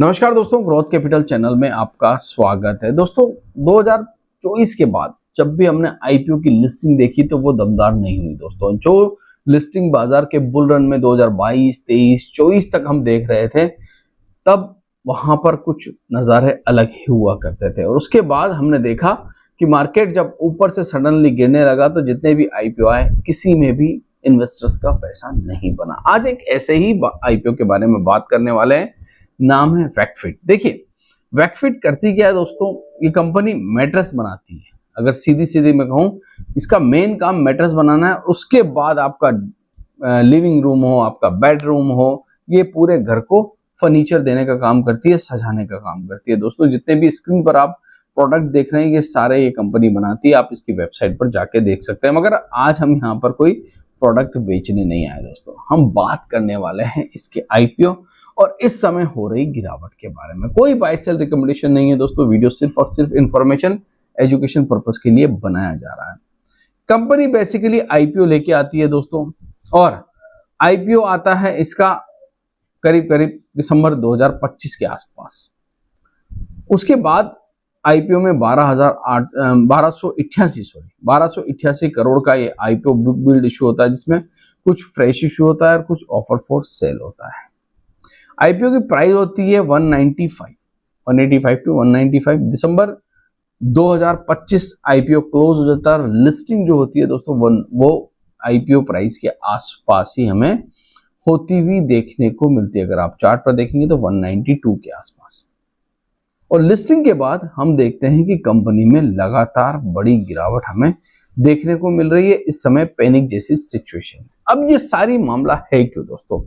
नमस्कार दोस्तों, growth capital channel में आपका स्वागत है। दोस्तों 2024 के बाद जब भी हमने आईपीओ की लिस्टिंग देखी तो वो दमदार नहीं हुई। दोस्तों जो लिस्टिंग बाजार के बुल रन में 2022, 23, 24 तक हम देख रहे थे, तब वहां पर कुछ नज़ारे अलग ही हुआ करते थे। और उसके बाद हमने देखा कि मार्केट जब ऊपर से सडनली गिरने लगा तो जितने भी आईपीओ आए, किसी में भी इन्वेस्टर्स का पैसा नहीं बना। आज एक ऐसे ही आईपीओ के बारे में बात करने वाले हैं, नाम है वैकफिट। देखिए वैकफिट करती क्या है दोस्तों, ये कंपनी मैट्रेस बनाती है। अगर सीधी सीधी मैं कहूँ, इसका मेन काम मैट्रेस बनाना है। उसके बाद आपका लिविंग रूम हो, आपका बेडरूम हो, ये पूरे घर को फर्नीचर देने का काम करती है, सजाने का काम करती है। दोस्तों जितने भी स्क्रीन पर आप प्रोडक्ट देख रहे हैं, ये सारे ये कंपनी बनाती है। आप इसकी वेबसाइट पर जाके देख सकते हैं। मगर आज हम यहाँ पर कोई प्रोडक्ट बेचने नहीं आए दोस्तों, हम बात करने वाले हैं इसके आईपीओ और इस समय हो रही गिरावट के बारे में। कोई बाय सेल रिकमेंडेशन नहीं है दोस्तों, वीडियो सिर्फ और सिर्फ इंफॉर्मेशन एजुकेशन पर्पस के लिए बनाया जा रहा है। कंपनी बेसिकली आईपीओ लेके आती है दोस्तों, और आईपीओ आता है इसका करीब करीब दिसंबर 2025 के आसपास। उसके बाद आईपीओ में 1288 करोड़ का ये आईपीओ बिल्ड इशू होता है, जिसमें कुछ फ्रेश इशू होता है और कुछ ऑफर फॉर सेल होता है। आईपीओ की प्राइस होती है 185 टू 195। दिसंबर 2025 आईपीओ क्लोज हो जाता है। लिस्टिंग जो होती है दोस्तों वो आईपीओ प्राइस के आसपास ही हमें होती हुई देखने को मिलती है। अगर आप चार्ट पर देखेंगे तो 192 के आसपास। और लिस्टिंग के बाद हम देखते हैं कि कंपनी में लगातार बड़ी गिरावट हमें देखने को मिल रही है। इस समय पैनिक जैसी सिचुएशन। अब ये सारी मामला है क्यों दोस्तों,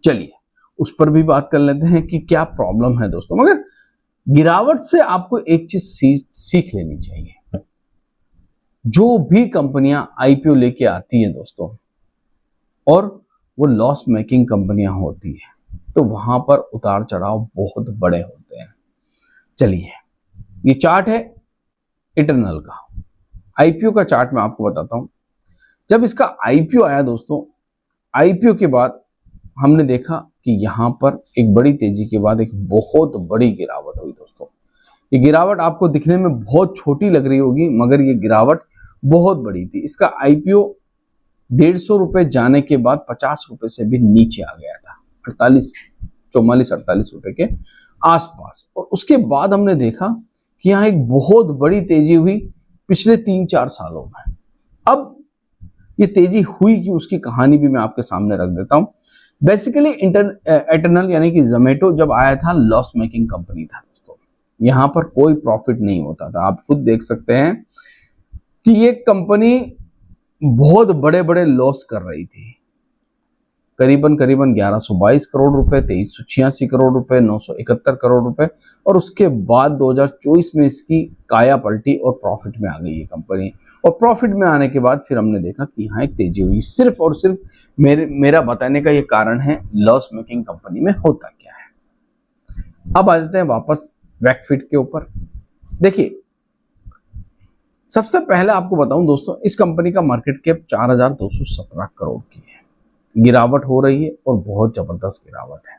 चलिए उस पर भी बात कर लेते हैं कि क्या प्रॉब्लम है दोस्तों। मगर गिरावट से आपको एक चीज सीख लेनी चाहिए। जो भी कंपनियां आईपीओ लेके आती है दोस्तों और वो लॉस मेकिंग कंपनियां होती है, तो वहां पर उतार चढ़ाव बहुत बड़े होते हैं। चलिए ये चार्ट है इटरनल का, आईपीओ का चार्ट मैं आपको बताता हूं। जब इसका आईपीओ आया दोस्तों, आईपीओ के बाद हमने देखा कि यहां पर एक बड़ी तेजी के बाद एक बहुत बड़ी गिरावट हुई दोस्तों। ये गिरावट आपको दिखने में बहुत छोटी लग रही होगी, मगर ये गिरावट बहुत बड़ी थी। इसका आईपीओ 150 रुपए जाने के बाद 50 रुपए से भी नीचे आ गया था, 44 रुपए के आसपास। और उसके बाद हमने देखा कि यहाँ एक बहुत बड़ी तेजी हुई पिछले 3-4 सालों में। अब ये तेजी हुई कि उसकी कहानी भी मैं आपके सामने रख देता हूं। बेसिकली इटरनल यानी कि जोमेटो जब आया था, लॉस मेकिंग कंपनी था दोस्तों। यहां पर कोई प्रॉफिट नहीं होता था। आप खुद देख सकते हैं कि ये कंपनी बहुत बड़े बड़े लॉस कर रही थी, करीबन 1122 करोड़ रुपए, 2386 करोड़ रुपए, 971 करोड़ रुपए। और उसके बाद 2024 में इसकी काया पलटी और प्रॉफिट में आ गई ये कंपनी। और प्रॉफिट में आने के बाद फिर हमने देखा कि यहाँ एक तेजी हुई। सिर्फ और सिर्फ मेरा बताने का ये कारण है लॉस मेकिंग कंपनी में होता क्या है। अब आ जाते हैं वापस वैकफिट के ऊपर। देखिए सबसे पहले आपको बताऊं दोस्तों, इस कंपनी का मार्केट कैप 4217 करोड़ की है। गिरावट हो रही है और बहुत जबरदस्त गिरावट है।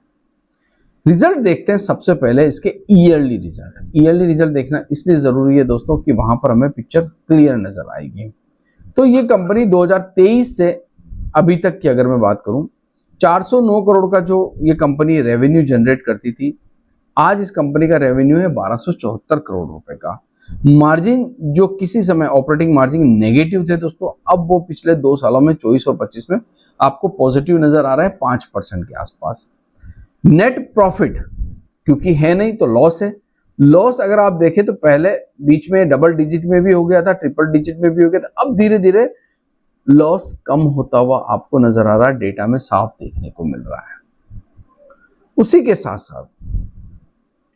रिजल्ट देखते हैं सबसे पहले इसके ईयरली रिजल्ट। ईयरली रिजल्ट देखना इसलिए जरूरी है दोस्तों कि वहां पर हमें पिक्चर क्लियर नजर आएगी। तो ये कंपनी 2023 से अभी तक की अगर मैं बात करूं, 409 करोड़ का जो ये कंपनी रेवेन्यू जनरेट करती थी, आज इस कंपनी का रेवेन्यू है 1274 करोड़ रुपए का। मार्जिन जो किसी समय ऑपरेटिंग मार्जिन नेगेटिव थे दोस्तों, अब वो पिछले 2 सालों में 24 और 25 में आपको पॉजिटिव नजर आ रहा है, 5% के आसपास। नेट प्रॉफिट क्योंकि है नहीं तो लॉस है। लॉस अगर आप देखें तो पहले बीच में डबल डिजिट में भी हो गया था, ट्रिपल डिजिट में भी हो गया था। अब धीरे धीरे लॉस कम होता हुआ आपको नजर आ रहा है, डेटा में साफ देखने को मिल रहा है। उसी के साथ साथ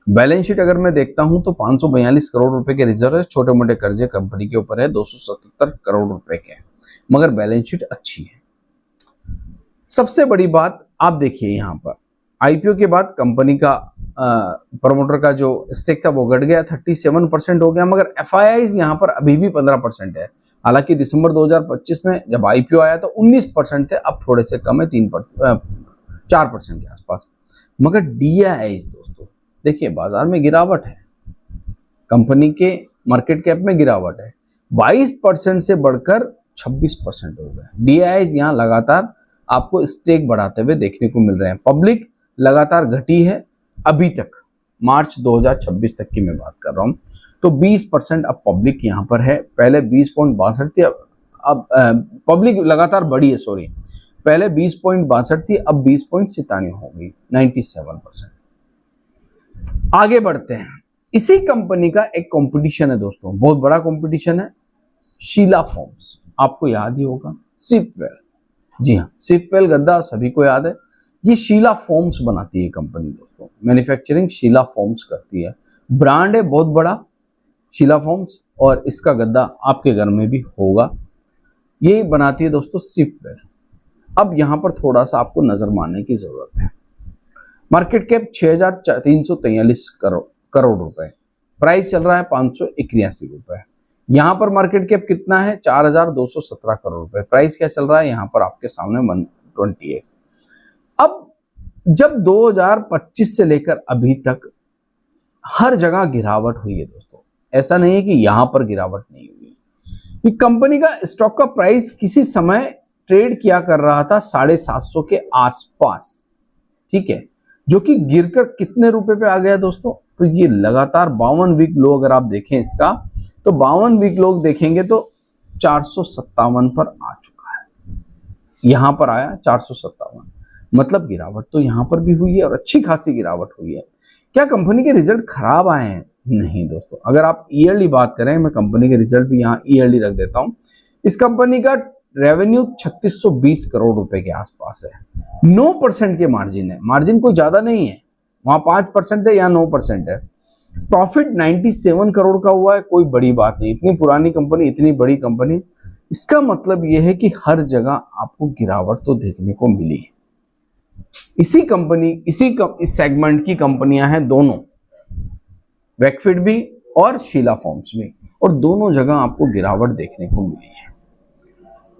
बैलेंस शीट अगर मैं देखता हूं तो 542 करोड़ रुपए के रिजर्व है। छोटे मोटे कर्जे कंपनी के ऊपर है 277 करोड़ रुपए के, मगर बैलेंस शीट अच्छी है। सबसे बड़ी बात आप देखिए, यहां पर आईपीओ के बाद कंपनी का प्रमोटर का जो स्टेक था वो घट गया, 37% हो गया, मगर एफआईआईज यहां पर अभी भी 15% है। हालांकि दिसंबर 2025 में जब आईपीओ आया तो 19% थे, अब थोड़े से कम है, 4% के आसपास। मगर DIIs दोस्तों देखिए बाजार में गिरावट है, कंपनी के मार्केट कैप में गिरावट है, 22% से बढ़कर 26% हो गया। DIIs यहाँ लगातार आपको स्टेक बढ़ाते हुए देखने को मिल रहे हैं। पब्लिक लगातार घटी है अभी तक, मार्च 2026 तक की मैं बात कर रहा हूं, तो 20% अब पब्लिक यहां पर है। पहले 20.62 थी, अब पब्लिक लगातार बढ़ी है, सॉरी, पहले 20.62 थी, अब 20.97 हो गई, 97%। आगे बढ़ते हैं। इसी कंपनी का एक कंपटीशन है दोस्तों, बहुत बड़ा कंपटीशन है, शीला फोम्स, आपको याद ही होगा, सिपवेल, जी हाँ, सिपवेल गद्दा सभी को याद है। ये शीला फोम्स बनाती है कंपनी दोस्तों, मैन्युफैक्चरिंग शीला फोम्स करती है, ब्रांड है बहुत बड़ा शीला फोम्स, और इसका गद्दा आपके घर में भी होगा। ये बनाती है दोस्तों सिपवेल। अब यहां पर थोड़ा सा आपको नजर मारने की जरूरत है। मार्केट कैप 6,343 करोड़ रुपए, प्राइस चल रहा है 581 रुपए। यहां पर मार्केट कैप कितना है, 4,217 करोड़ रुपए, प्राइस क्या चल रहा है यहां पर आपके सामने 128। अब जब 2025 से लेकर अभी तक हर जगह गिरावट हुई है दोस्तों, ऐसा नहीं है कि यहां पर गिरावट नहीं हुई। ये कंपनी का स्टॉक का प्राइस किसी समय ट्रेड किया कर रहा था 750 के आसपास, ठीक है, जो कि गिरकर कितने रुपए पे आ गया दोस्तों, तो ये लगातार 52 वीक लो अगर आप देखें इसका, तो 52 वीक लो देखेंगे तो 457 पर आ चुका है, यहां पर आया 457, मतलब गिरावट तो यहां पर भी हुई है और अच्छी खासी गिरावट हुई है। क्या कंपनी के रिजल्ट खराब आए हैं? नहीं दोस्तों, अगर आप ईयरली बात करें, मैं कंपनी के रिजल्ट भी यहाँ ईयरली रख देता हूं, इस कंपनी का रेवेन्यू 3620 करोड़ रुपए के आसपास है, 9% के मार्जिन है, मार्जिन कोई ज्यादा नहीं है, वहां 5% है, यहाँ 9% है। प्रॉफिट 97 करोड़ का हुआ है, कोई बड़ी बात नहीं, इतनी पुरानी कंपनी, इतनी बड़ी कंपनी, इसका मतलब यह है कि हर जगह आपको गिरावट तो देखने को मिली है। इसी कंपनी इस सेगमेंट की कंपनियां हैं दोनों, वेकफिट भी और शीला फोम्स भी, और दोनों जगह आपको गिरावट देखने को मिली है।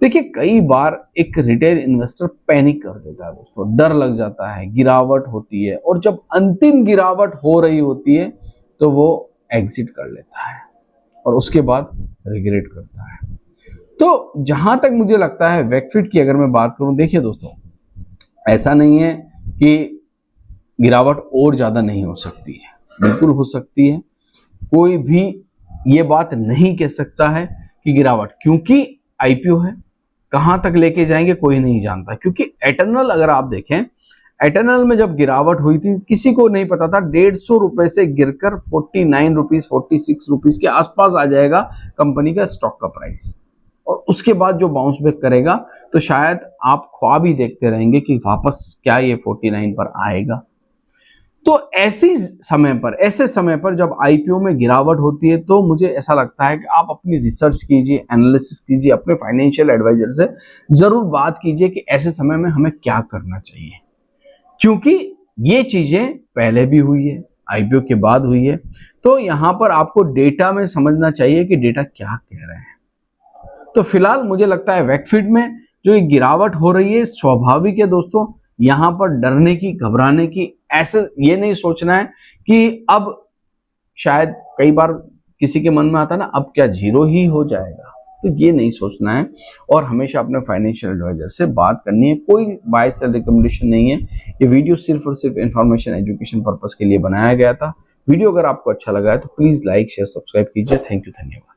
देखिए कई बार एक रिटेल इन्वेस्टर पैनिक कर देता है दोस्तों, डर लग जाता है, गिरावट होती है, और जब अंतिम गिरावट हो रही होती है तो वो एग्जिट कर लेता है और उसके बाद रिग्रेट करता है। तो जहां तक मुझे लगता है वेकफिट की अगर मैं बात करूं, देखिए दोस्तों ऐसा नहीं है कि गिरावट और ज्यादा नहीं हो सकती है, बिल्कुल हो सकती है, कोई भी ये बात नहीं कह सकता है कि गिरावट, क्योंकि IPO है, कहां तक लेके जाएंगे कोई नहीं जानता। क्योंकि एटर्नल अगर आप देखें, एटर्नल में जब गिरावट हुई थी किसी को नहीं पता था 150 रुपए से गिरकर 49 रुपीज 46 रुपीज के आसपास आ जाएगा कंपनी का स्टॉक का प्राइस, और उसके बाद जो बाउंस बैक करेगा तो शायद आप ख्वाब ही देखते रहेंगे कि वापस क्या ये 49 पर आएगा। तो ऐसे समय पर जब IPO में गिरावट होती है तो मुझे ऐसा लगता है कि आप अपनी रिसर्च कीजिए, एनालिसिस कीजिए, अपने फाइनेंशियल एडवाइजर से जरूर बात कीजिए कि ऐसे समय में हमें क्या करना चाहिए, क्योंकि ये चीजें पहले भी हुई है, IPO के बाद हुई है। तो यहां पर आपको डेटा में समझना चाहिए कि डेटा क्या कह रहे हैं। तो फिलहाल मुझे लगता है वेकफिट में जो ये गिरावट हो रही है स्वाभाविक है दोस्तों, यहां पर डरने की, घबराने की, ऐसे ये नहीं सोचना है कि अब शायद कई बार किसी के मन में आता ना अब क्या 0 ही हो जाएगा, तो ये नहीं सोचना है, और हमेशा अपने फाइनेंशियल एडवाइजर से बात करनी है। कोई बाय सेल रिकमेंडेशन नहीं है, ये वीडियो सिर्फ और सिर्फ इंफॉर्मेशन एजुकेशन पर्पस के लिए बनाया गया था। वीडियो अगर आपको अच्छा लगा है तो प्लीज लाइक शेयर सब्सक्राइब कीजिए। थैंक यू, धन्यवाद।